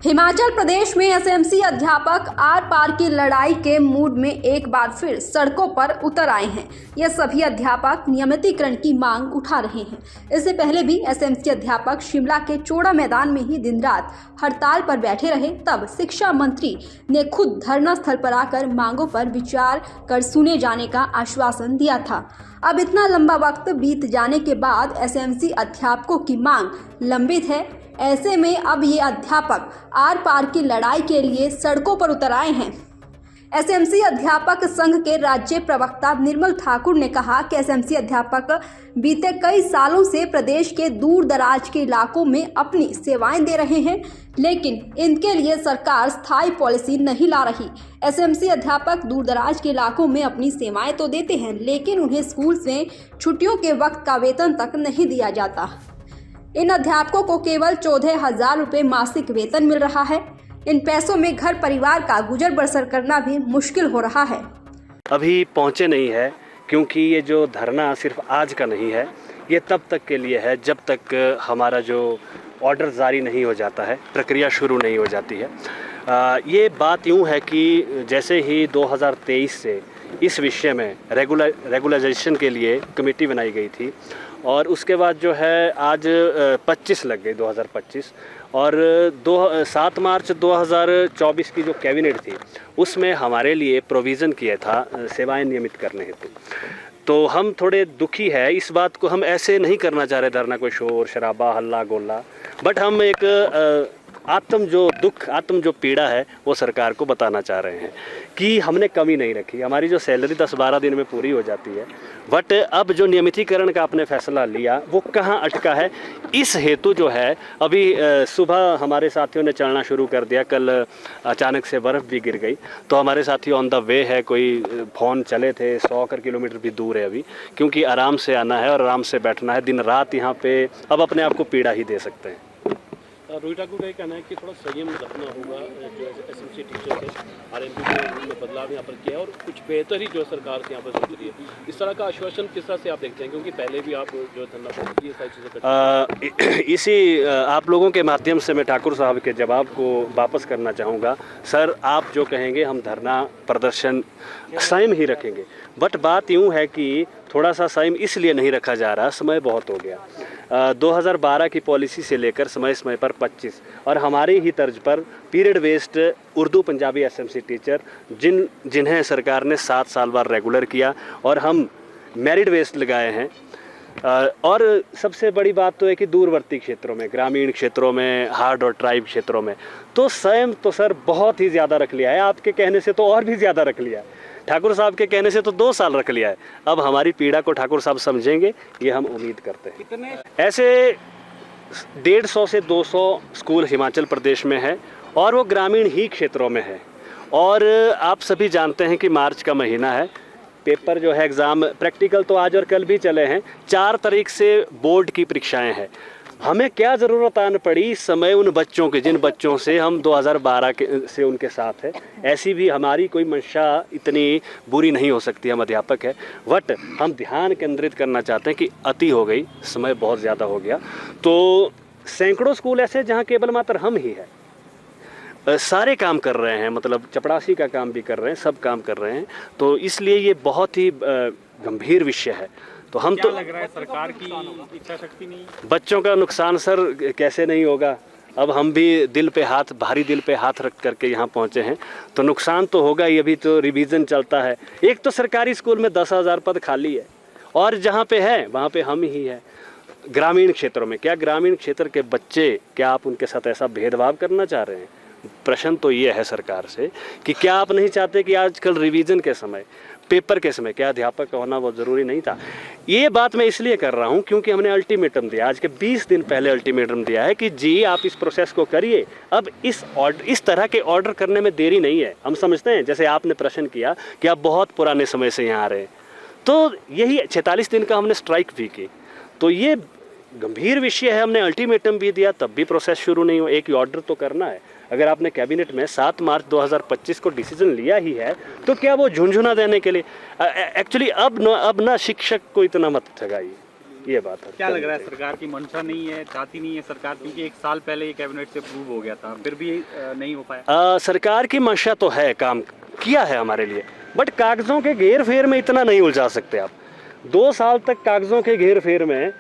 हिमाचल प्रदेश में एसएमसी अध्यापक आर पार की लड़ाई के मूड में एक बार फिर सड़कों पर उतर आए हैं। ये सभी अध्यापक नियमितीकरण की मांग उठा रहे हैं। इससे पहले भी एसएमसी अध्यापक शिमला के चौड़ा मैदान में ही दिन रात हड़ताल पर बैठे रहे, तब शिक्षा मंत्री ने खुद धरना स्थल पर आकर मांगों पर विचार कर सुने जाने का आश्वासन दिया था। अब इतना लंबा वक्त बीत जाने के बाद एसएमसी अध्यापकों की मांग लंबित है। ऐसे में अब ये अध्यापक आर पार की लड़ाई के लिए सड़कों पर उतर आए हैं। एसएमसी अध्यापक संघ के राज्य प्रवक्ता निर्मल ठाकुर ने कहा कि एसएमसी अध्यापक बीते कई सालों से प्रदेश के दूर दराज के इलाकों में अपनी सेवाएं दे रहे हैं, लेकिन इनके लिए सरकार स्थायी पॉलिसी नहीं ला रही। एसएमसी अध्यापक दूर दराज के इलाकों में अपनी सेवाएं तो देते हैं, लेकिन उन्हें स्कूल से छुट्टियों के वक्त का वेतन तक नहीं दिया जाता। इन अध्यापकों को केवल 14,000 रुपये मासिक वेतन मिल रहा है। इन पैसों में घर परिवार का गुजर बसर करना भी मुश्किल हो रहा है। अभी पहुंचे नहीं है, क्योंकि ये जो धरना सिर्फ आज का नहीं है, ये तब तक के लिए है जब तक हमारा जो ऑर्डर जारी नहीं हो जाता है, प्रक्रिया शुरू नहीं हो जाती है। ये बात यूँ है कि जैसे ही 2023 से इस विषय में रेगुलराइजेशन के लिए कमेटी बनाई गई थी, और उसके बाद जो है आज 25 लग गई 2025, और 7 मार्च 2024 की जो कैबिनेट थी उसमें हमारे लिए प्रोविज़न किया था सेवाएं नियमित करने हेतु। तो हम थोड़े दुखी है इस बात को, हम ऐसे नहीं करना चाह रहे धरना कोई शोर शराबा हल्ला गोला, बट हम एक आत्म जो पीड़ा है वो सरकार को बताना चाह रहे हैं कि हमने कमी नहीं रखी। हमारी जो सैलरी 10-12 दिन में पूरी हो जाती है, बट अब जो नियमितीकरण का आपने फैसला लिया वो कहाँ अटका है, इस हेतु जो है अभी सुबह हमारे साथियों ने चलना शुरू कर दिया। कल अचानक से बर्फ़ भी गिर गई, तो हमारे साथी ऑन द वे है, कोई फ़ोन चले थे 100 किलोमीटर भी दूर है अभी, क्योंकि आराम से आना है और आराम से बैठना है। दिन रात यहाँ पे अब अपने आप को पीड़ा ही दे सकते हैं। रोहित ठाकुर का ये कहना है कि थोड़ा संयम रखना होगा, जो एसएमसी टीचर है आरएमपी में बदलाव यहाँ पर किया है और कुछ बेहतर ही जो सरकार से यहाँ पर सोच रही है। इस तरह का आश्वासन किस तरह से आप देखते हैं, क्योंकि पहले भी आप जो धरना ये सारी चीज़ें करते हैं। इसी आप लोगों के माध्यम से मैं ठाकुर साहब के जवाब को वापस करना चाहूँगा। सर, आप जो कहेंगे हम धरना प्रदर्शन संयम ही रखेंगे, बट बात यूँ है कि थोड़ा सा संयम इसलिए नहीं रखा जा रहा, समय बहुत हो गया। 2012 की पॉलिसी से लेकर समय पर 25 और हमारी ही तर्ज पर period based Urdu Punjabi SMC teacher जिन्हें सरकार ने 7 साल बाद रेगुलर किया, और हम मेरिट बेस्ड लगाए हैं। और सबसे बड़ी बात तो है कि दूरवर्ती क्षेत्रों में, ग्रामीण क्षेत्रों में, हार्ड और ट्राइब क्षेत्रों में तो संयम तो सर बहुत ही ज़्यादा रख लिया है। आपके कहने से तो और भी ज़्यादा रख लिया है, ठाकुर साहब के कहने से तो 2 साल रख लिया है। अब हमारी पीड़ा को ठाकुर साहब समझेंगे, ये हम उम्मीद करते हैं। ऐसे 150 से 200 स्कूल हिमाचल प्रदेश में है, और वो ग्रामीण ही क्षेत्रों में है। और आप सभी जानते हैं कि मार्च का महीना है, पेपर जो है एग्ज़ाम प्रैक्टिकल तो आज और कल भी चले हैं, 4 तारीख से बोर्ड की परीक्षाएं हैं। हमें क्या ज़रूरत आन पड़ी इस समय उन बच्चों के, जिन बच्चों से हम 2012 से उनके साथ है। ऐसी भी हमारी कोई मंशा इतनी बुरी नहीं हो सकती, हम अध्यापक है, बट हम ध्यान केंद्रित करना चाहते हैं कि अति हो गई, समय बहुत ज़्यादा हो गया। तो सैकड़ों स्कूल ऐसे जहाँ केवल मात्र हम ही है, सारे काम कर रहे हैं, मतलब चपरासी का काम भी कर रहे हैं, सब काम कर रहे हैं। तो इसलिए ये बहुत ही गंभीर विषय है। तो हम तो लग रहा है सरकार की इच्छा शक्ति नहीं, बच्चों का नुकसान सर कैसे नहीं होगा। अब हम भी भारी दिल पे हाथ रख करके यहाँ पहुँचे हैं, तो नुकसान तो होगा ही। अभी तो रिवीजन चलता है। एक तो सरकारी स्कूल में 10,000 पद खाली है, और जहाँ पे है वहाँ पे हम ही है। ग्रामीण क्षेत्रों में क्या, ग्रामीण क्षेत्र के बच्चे, क्या आप उनके साथ ऐसा भेदभाव करना चाह रहे हैं? प्रश्न तो ये है सरकार से कि क्या आप नहीं चाहते कि आजकल रिवीजन के समय, पेपर के समय, क्या अध्यापक का होना बहुत ज़रूरी नहीं था? ये बात मैं इसलिए कर रहा हूँ क्योंकि हमने अल्टीमेटम दिया, आज के 20 दिन पहले अल्टीमेटम दिया है कि जी आप इस प्रोसेस को करिए। अब इस तरह के ऑर्डर करने में देरी नहीं है। हम समझते हैं, जैसे आपने प्रश्न किया कि आप बहुत पुराने समय से यहाँ आ रहे हैं, तो यही 46 दिन का हमने स्ट्राइक भी की। तो ये गंभीर विषय है, हमने अल्टीमेटम भी दिया, तब भी प्रोसेस शुरू नहीं हो। एक ही ऑर्डर तो करना है। अगर आपने कैबिनेट में 7 मार्च 2025 को डिसीजन लिया ही है, तो क्या वो झुंझुना देने के लिए? एक्चुअली अब ना शिक्षक को इतना मत ठगाइए। ये बात है। क्या लग रहा है, सरकार की मंशा नहीं है, चाहती नहीं है सरकार, क्योंकि 1 साल पहले ये कैबिनेट से अप्रूव हो गया था, फिर भी नहीं हो पाया? सरकार की मंशा तो है, काम किया है हमारे लिए, बट कागजों के घेर फेर में इतना नहीं उलझा सकते आप। 2 साल तक कागजों के घेर फेर में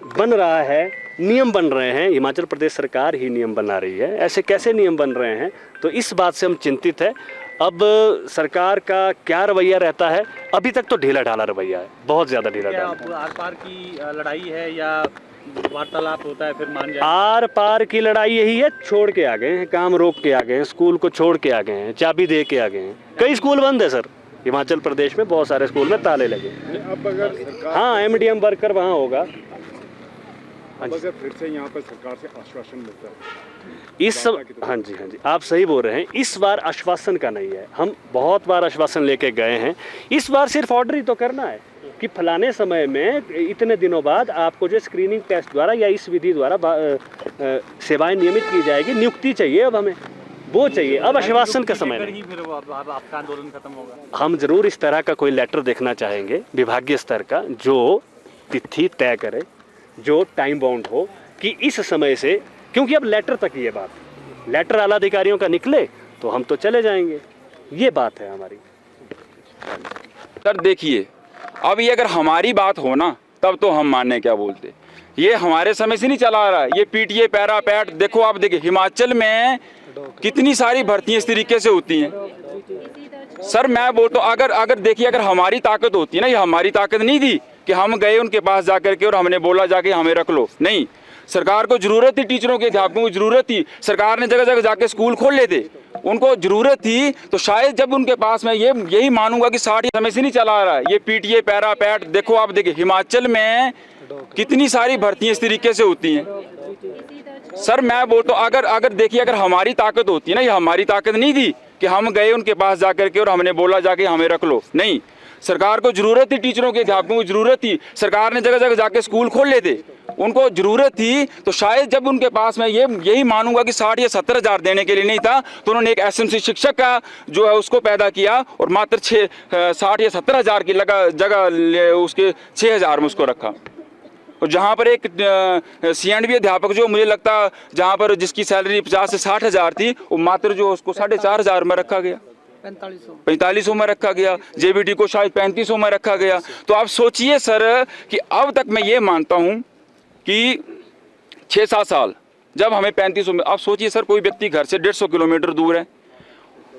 बन रहा है, नियम बन रहे हैं, हिमाचल प्रदेश सरकार ही नियम बना रही है, ऐसे कैसे नियम बन रहे हैं, तो इस बात से हम चिंतित है। अब सरकार का क्या रवैया रहता है, अभी तक तो ढीला ढाला रवैया है, बहुत ज़्यादा ढीला ढाला। अब आर पार की लड़ाई है या वार्तालाप होता है फिर मान जाए? आर पार की लड़ाई यही है, छोड़ के आ गए हैं, काम रोक के आ गए हैं, स्कूल को छोड़ के आ गए हैं, चाबी दे के आ गए हैं। कई स्कूल बंद है सर, हिमाचल प्रदेश में बहुत सारे स्कूल में ताले लगे। अब अगर सरकार, हाँ, एमडीएम वर्कर वहाँ होगा। अब अगर फिर से यहाँ पर सरकार से आश्वासन मिलता है इस सब, हाँ जी, आप सही बोल रहे हैं। इस बार आश्वासन का नहीं है, हम बहुत बार आश्वासन लेके गए हैं, इस बार सिर्फ ऑर्डर ही तो करना है कि फलाने समय में इतने दिनों बाद आपको जो स्क्रीनिंग टेस्ट द्वारा या इस विधि द्वारा सेवाएं नियमित की जाएगी, नियुक्ति चाहिए, अब हमें वो चाहिए, अब आश्वासन का समय नहीं। फिर आपका आंदोलन खत्म होगा? हम जरूर इस तरह का कोई लेटर देखना चाहेंगे विभागीय स्तर का, जो तिथि तय करे, जो टाइम बाउंड हो कि इस समय से, क्योंकि अब लेटर तक ये बात, लेटर आला अधिकारियों का निकले तो हम तो चले जाएंगे, ये बात है हमारी। सर देखिए, अब ये अगर हमारी बात हो ना तब तो हम मानने क्या बोलते, ये हमारे समय से नहीं चला आ रहा है, ये पीटीए पैरा पैट देखो, आप देखिए हिमाचल में कितनी सारी भर्तियां इस तरीके से होती हैं। सर मैं बोलता हूँ, अगर देखिए, अगर हमारी ताकत होती है ना, ये हमारी ताकत नहीं थी कि हम गए उनके पास जाकर के और हमने बोला जाके हमें रख लो, नहीं, सरकार को जरूरत थी, टीचरों के अध्यापकों को जरूरत थी, सरकार ने जगह जगह जाके स्कूल खोल लेते, उनको जरूरत थी, तो शायद जब उनके पास मैं यही मानूंगा कि 60 समय से नहीं चला आ रहा है, ये पीटीए पैरा पैट देखो, आप देखिए हिमाचल में कितनी सारी भर्तियां इस तरीके से होती हैं। सर मैं बोलता हूँ, अगर देखिए, अगर हमारी ताकत होती है ना, ये हमारी ताकत नहीं थी कि हम गए उनके पास जाकर के और हमने बोला जाके हमें रख लो, नहीं, सरकार को जरूरत थी, टीचरों के अध्यापकों को जरूरत थी, सरकार ने जगह जगह जाके स्कूल खोल लेते, उनको जरूरत थी, तो शायद जब उनके पास मैं यही मानूंगा कि 60 या 70 हज़ार देने के लिए नहीं था, तो उन्होंने एक एसएमसी शिक्षक का जो है उसको पैदा किया और मात्र 60 या 70 हज़ार की जगह उसके 6 हज़ार में उसको रखा। और जहाँ पर एक CNB अध्यापक जो मुझे लगता जहाँ पर जिसकी सैलरी 50 से 60 हज़ार थी, वो मात्र जो उसको 4.5 हज़ार में रखा गया, 4500 में रखा गया, JBT को शायद 3500 में रखा गया। तो आप सोचिए सर कि अब तक मैं ये मानता हूँ कि 6-7 साल जब हमें 3500 में, आप सोचिए सर कोई व्यक्ति घर से 150 किलोमीटर दूर है,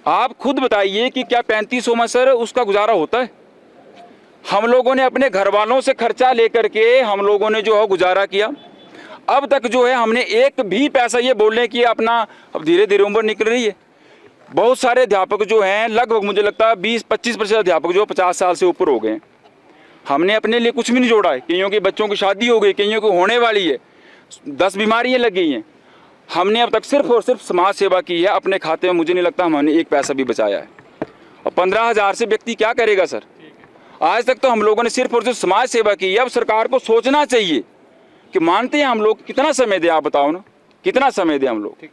आप खुद बताइए कि क्या 3500 में सर उसका गुजारा होता है? हम लोगों ने अपने घर वालों से खर्चा लेकर के हम लोगों ने जो है गुजारा किया, अब तक जो है हमने एक भी पैसा, ये बोलने की अपना, अब धीरे धीरे उम्र निकल रही है, बहुत सारे अध्यापक जो हैं लगभग मुझे लगता है 20-25% अध्यापक जो 50 साल से ऊपर हो गए, हमने अपने लिए कुछ भी नहीं जोड़ा है। कईयों के बच्चों की शादी हो गई, कईयों को होने वाली है, 10 बीमारियां लग गई हैं, हमने अब तक सिर्फ और सिर्फ समाज सेवा की है, अपने खाते में मुझे नहीं लगता हमने एक पैसा भी बचाया है। और 15 हज़ार से व्यक्ति क्या करेगा सर? आज तक तो हम लोगों ने सिर्फ और सिर्फ समाज सेवा की है। अब सरकार को सोचना चाहिए कि मानते हैं हम लोग, कितना समय दें आप बताओ ना, कितना समय दें हम लोग?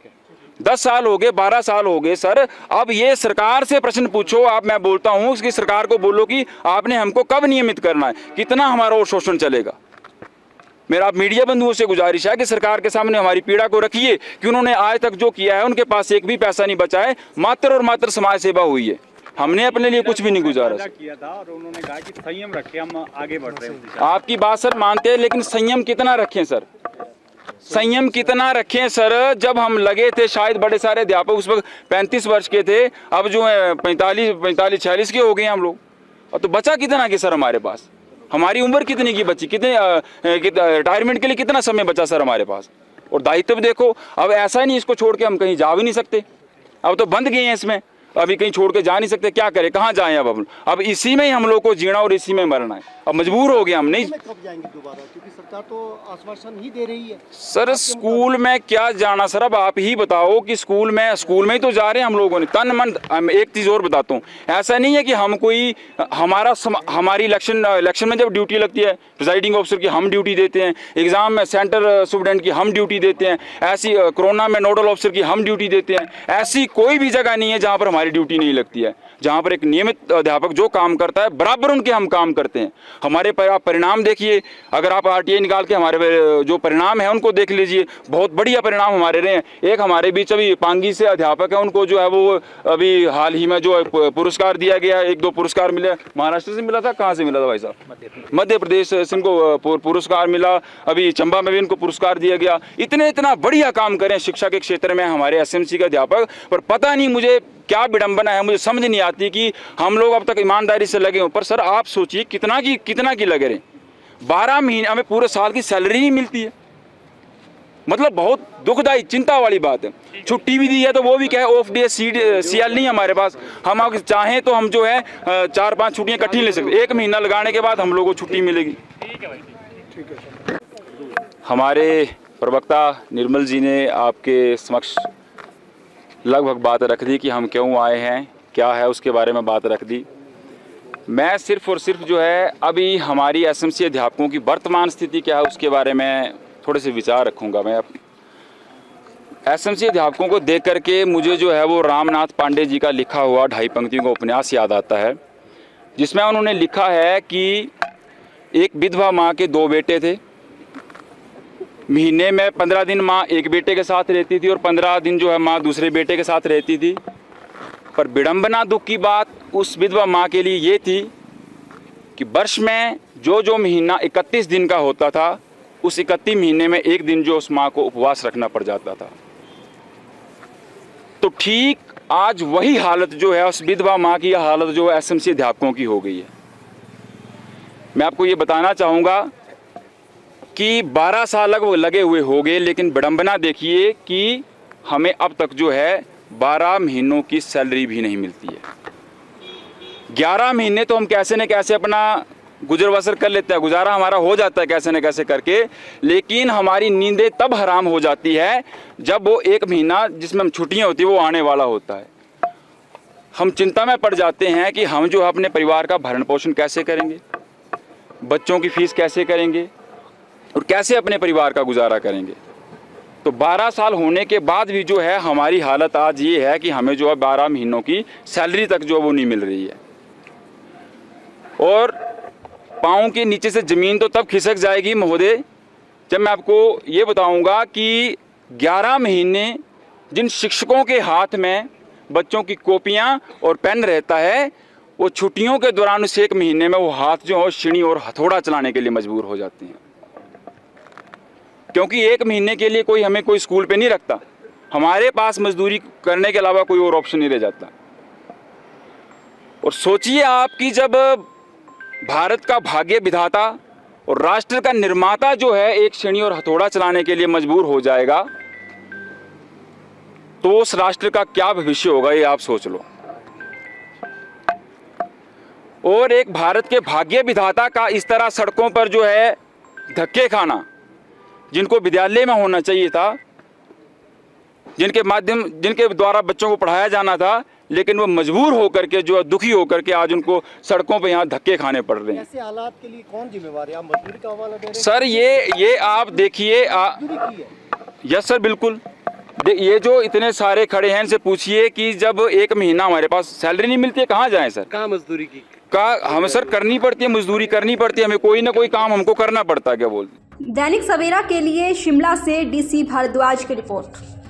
10 साल हो गए, 12 साल हो गए सर, अब ये सरकार से प्रश्न पूछो आप, मैं बोलता हूँ कि सरकार को बोलो कि आपने हमको कब नियमित करना है, कितना हमारा और शोषण चलेगा। मेरा आप मीडिया बंधुओं से गुजारिश है कि सरकार के सामने हमारी पीड़ा को रखिए कि उन्होंने आज तक जो किया है उनके पास एक भी पैसा नहीं बचा है, मात्र और मात्र समाज सेवा हुई है, हमने अपने लिए कुछ भी नहीं गुजारा किया था। और उन्होंने कहा कि संयम रखे, हम आगे बढ़ रहे हैं। आपकी बात सर मानते हैं, लेकिन संयम कितना रखें सर, संयम कितना रखें सर? जब हम लगे थे, शायद बड़े सारे अध्यापक उस वक्त 35 वर्ष के थे, अब जो है 45-46 के हो गए हम लोग, और तो बचा कितना कि सर हमारे पास, हमारी उम्र कितनी की बची, कितने रिटायरमेंट के लिए कितना समय बचा सर हमारे पास? और दायित्व देखो, अब ऐसा ही नहीं इसको छोड़ के हम कहीं जा भी नहीं सकते, अब तो बंद गए हैं इसमें, अभी कहीं छोड़ के जा नहीं सकते, क्या करें, कहाँ जाएं अब इसी में ही हम लोग को जीना और इसी में मरना है, अब मजबूर हो गए हम। नहीं कब जाएंगे दोबारा, क्योंकि सरकार तो आश्वासन ही दे रही है सर, स्कूल में क्या जाना सर, अब आप ही बताओ कि स्कूल में ही तो जा रहे हैं हम लोगों ने तन मन। एक चीज़ और बताता हूँ, ऐसा नहीं है कि हम कोई हमारी इलेक्शन में जब ड्यूटी लगती है प्रिजाइडिंग ऑफिसर की हम ड्यूटी देते हैं, एग्जाम में सेंटर स्टूडेंट की हम ड्यूटी देते हैं, ऐसी कोरोना में नोडल ऑफिसर की हम ड्यूटी देते हैं, ऐसी कोई भी जगह नहीं है जहाँ पर हमारी ड्यूटी नहीं लगती है। जहाँ पर एक नियमित अध्यापक जो काम करता है बराबर उनके हम काम करते हैं। हमारे परिणाम देखिए, अगर आप RTI निकाल के हमारे जो परिणाम है उनको देख लीजिए, बहुत बढ़िया परिणाम हमारे रहे हैं। एक हमारे बीच अभी पांगी से अध्यापक है, उनको जो है वो अभी हाल ही में जो है पुरस्कार दिया गया, 1-2 पुरस्कार मिले। महाराष्ट्र से मिला था, कहाँ से मिला था भाई साहब? मध्य प्रदेश से इनको पुरस्कार मिला, अभी चंबा में भी इनको पुरस्कार दिया गया। इतना बढ़िया काम करें शिक्षा के क्षेत्र में हमारे SMC के अध्यापक, पर पता नहीं मुझे क्या विडंबना है, मुझे समझ नहीं आती कि हम लोग अब तक ईमानदारी से लगे हों। पर सर आप सोचिए कितना की लगे रहे, 12 महीने हमें पूरे साल की सैलरी नहीं मिलती है। मतलब बहुत दुखदाई चिंता वाली बात है। छुट्टी भी दी है तो वो भी क्या है, ऑफ डे CL नहीं हमारे पास। हम अगर चाहें तो हम जो है 4-5 छुट्टियां इकट्ठी ले सकते, 1 महीना लगाने के बाद हम लोगों को छुट्टी मिलेगी। हमारे प्रवक्ता निर्मल जी ने आपके समक्ष लगभग बात रख दी कि हम क्यों आए हैं, क्या है उसके बारे में बात रख दी। मैं सिर्फ और सिर्फ जो है अभी हमारी SMC अध्यापकों की वर्तमान स्थिति क्या है उसके बारे में थोड़े से विचार रखूंगा। मैं SMC अध्यापकों को देख करके मुझे जो है वो रामनाथ पांडे जी का लिखा हुआ 2.5 पंक्तियों का उपन्यास याद आता है, जिसमें उन्होंने लिखा है कि एक विधवा माँ के 2 बेटे थे। महीने में 15 दिन माँ एक बेटे के साथ रहती थी और 15 दिन जो है माँ दूसरे बेटे के साथ रहती थी। पर विडंबना दुख की बात उस विधवा माँ के लिए ये थी कि वर्ष में जो महीना 31 दिन का होता था, उस 31 महीने में एक दिन जो उस माँ को उपवास रखना पड़ जाता था। तो ठीक आज वही हालत जो है उस विधवा माँ की हालत जो है SMC अध्यापकों की हो गई है। मैं आपको ये बताना चाहूँगा कि 12 साल लगे हुए हो गए, लेकिन विडंबना देखिए कि हमें अब तक जो है 12 महीनों की सैलरी भी नहीं मिलती है। 11 महीने तो हम कैसे न कैसे अपना गुजर बसर कर लेते हैं, गुजारा हमारा हो जाता है कैसे न कैसे करके, लेकिन हमारी नींदें तब हराम हो जाती है जब वो 1 महीना जिसमें हम छुट्टियाँ होती है वो आने वाला होता है। हम चिंता में पड़ जाते हैं कि हम जो है अपने परिवार का भरण पोषण कैसे करेंगे, बच्चों की फीस कैसे करेंगे और कैसे अपने परिवार का गुजारा करेंगे। तो 12 साल होने के बाद भी जो है हमारी हालत आज ये है कि हमें जो है 12 महीनों की सैलरी तक जो वो नहीं मिल रही है। और पाँव के नीचे से ज़मीन तो तब खिसक जाएगी महोदय जब मैं आपको ये बताऊंगा कि 11 महीने जिन शिक्षकों के हाथ में बच्चों की कॉपियाँ और पेन रहता है, वो छुट्टियों के दौरान उस 1 महीने में वो हाथ जो है छीनी और हथौड़ा चलाने के लिए मजबूर हो जाते हैं, क्योंकि 1 महीने के लिए कोई हमें कोई स्कूल पे नहीं रखता। हमारे पास मजदूरी करने के अलावा कोई और ऑप्शन नहीं रह जाता। और सोचिए आप कि जब भारत का भाग्य विधाता और राष्ट्र का निर्माता जो है एक छेनी और हथौड़ा चलाने के लिए मजबूर हो जाएगा, तो उस राष्ट्र का क्या भविष्य होगा ये आप सोच लो। और एक भारत के भाग्य विधाता का इस तरह सड़कों पर जो है धक्के खाना, जिनको विद्यालय में होना चाहिए था, जिनके द्वारा बच्चों को पढ़ाया जाना था, लेकिन वो मजबूर होकर के जो दुखी होकर के आज उनको सड़कों पे यहाँ धक्के खाने पड़ रहे हैं। ऐसे हालात के लिए कौन जिम्मेवार है? आप मजदूरी का हवाला दे रहे हैं सर ये आप देखिए। यस सर, बिल्कुल। ये जो इतने सारे खड़े हैं इनसे पूछिए कि जब 1 महीना हमारे पास सैलरी नहीं मिलती है, कहाँ जाएं सर? कहाँ मजदूरी की हमें सर करनी पड़ती है, मजदूरी करनी पड़ती है, हमें कोई ना कोई काम हमको करना पड़ता है। क्या बोलते? दैनिक सवेरा के लिए शिमला से DC भारद्वाज की रिपोर्ट।